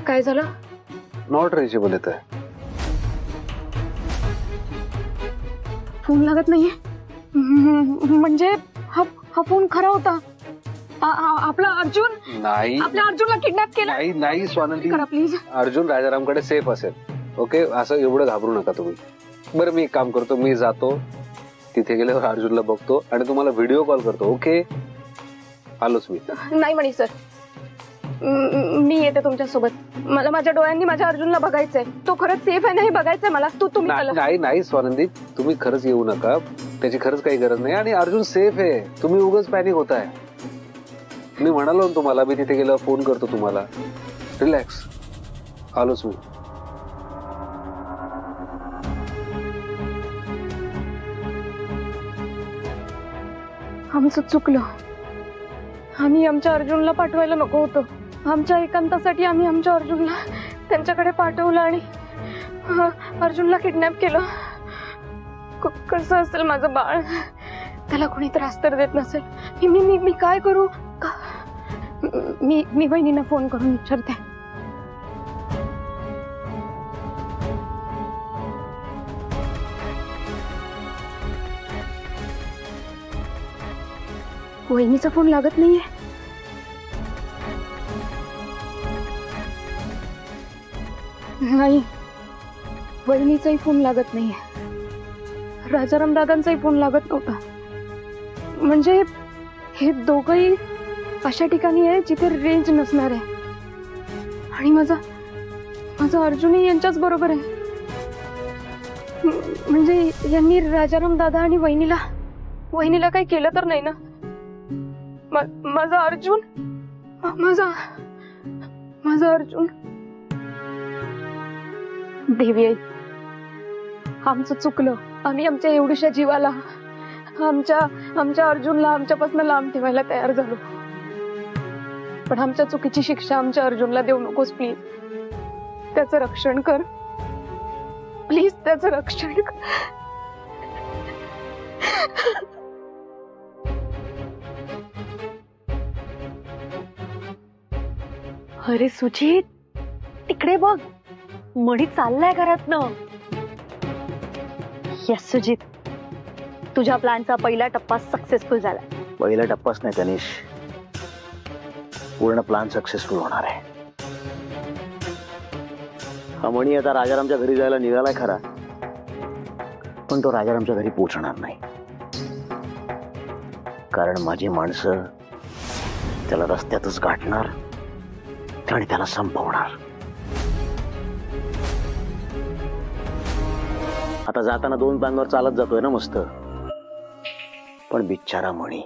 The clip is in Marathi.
काय झालं? नॉट रिचेबल येत आहे. फोन लागत नाहीये म्हणजे हा फोन खरा होता. आपला अर्जुन नाही, आपल्या अर्जुनला किडनॅप केलं. नाही नाही स्वानंदी, करा प्लीज. अर्जुन राजारामकडे सेफ असेल. ओके, असं एवढं घाबरू नका तुम्ही. बरं मी एक काम करतो, मी जातो तिथे गेल्यावर अर्जुनला बघतो आणि तुम्हाला व्हिडिओ कॉल करतो. ओके, आलोच मी. नाही म्हणी सर, मी येते तुमच्या सोबत. मला माझ्या डोळ्यांनी माझ्या अर्जुनला बघायचंय. तो खरंच सेफ आहे ना हे बघायचंय मला. तुम्ही नाही नाही स्वानंदी, तुम्ही खरंच येऊ नका. त्याची खरंच काही गरज नाही आणि अर्जुन सेफ आहे. तुम्ही उगाच पॅनिक होताय. मी म्हणालो ना तुम्हाला, मी तिथे गेल्यावर फोन करतो तुम्हाला. रिलॅक्स, आलोच मी. आमचं चुकलं. आम्ही आमच्या अर्जुनला पाठवायला नको होतं. आमच्या एकांतासाठी आम्ही आमच्या अर्जुनला त्यांच्याकडे पाठवलं आणि अर्जुनला किडनॅप केलं. कसं असेल माझं बाळ? त्याला कोणी त्रास तर देत नसेल. मी काय करू? मी वहिनींना फोन करून विचारते. वहिनीचा फोन लागत नाहीये. नाही, वहिनीचाही फोन लागत नाहीये. राजाराम दादांचाही फोन लागत नव्हता. म्हणजे हे दोघंही अशा ठिकाणी आहे जिथे रेंज नसणार आहे. आणि माझा अर्जुनही यांच्याच बरोबर आहे. म्हणजे यांनी राजाराम दादा आणि वहिनीला काही केलं तर नाही ना? माझा अर्जुन, माझा अर्जुन. देवी आई, आमचं चुकलं. आम्ही आमच्या एवढ्याशा जीवाला, आमच्या अर्जुनला आमच्यापासून लांब ठेवायला तयार झालो. पण आमच्या चुकीची शिक्षा आमच्या अर्जुनला देऊ नकोस प्लीज. त्याचं रक्षण कर प्लीज, त्याचं रक्षण कर. अरे सुजित, तिकडे बघ, मणी चाललाय घरातनं. यस सुजित, तुझ्या प्लॅनचा पहिला टप्पा सक्सेसफुल झाला. पहिला टप्पाच नाही तनिष, पूर्ण प्लॅन सक्सेसफुल होणार आहे. हा मणी आता राजारामच्या घरी जायला निघालाय खरा, पण तो राजारामच्या घरी पोहोचणार नाही. कारण माझी माणसं त्याला रस्त्यातच गाठणार आणि त्याला संपवणार. आता जाताना 2 पायांवर चालत जातोय ना मस्त, पण बिचारा मणी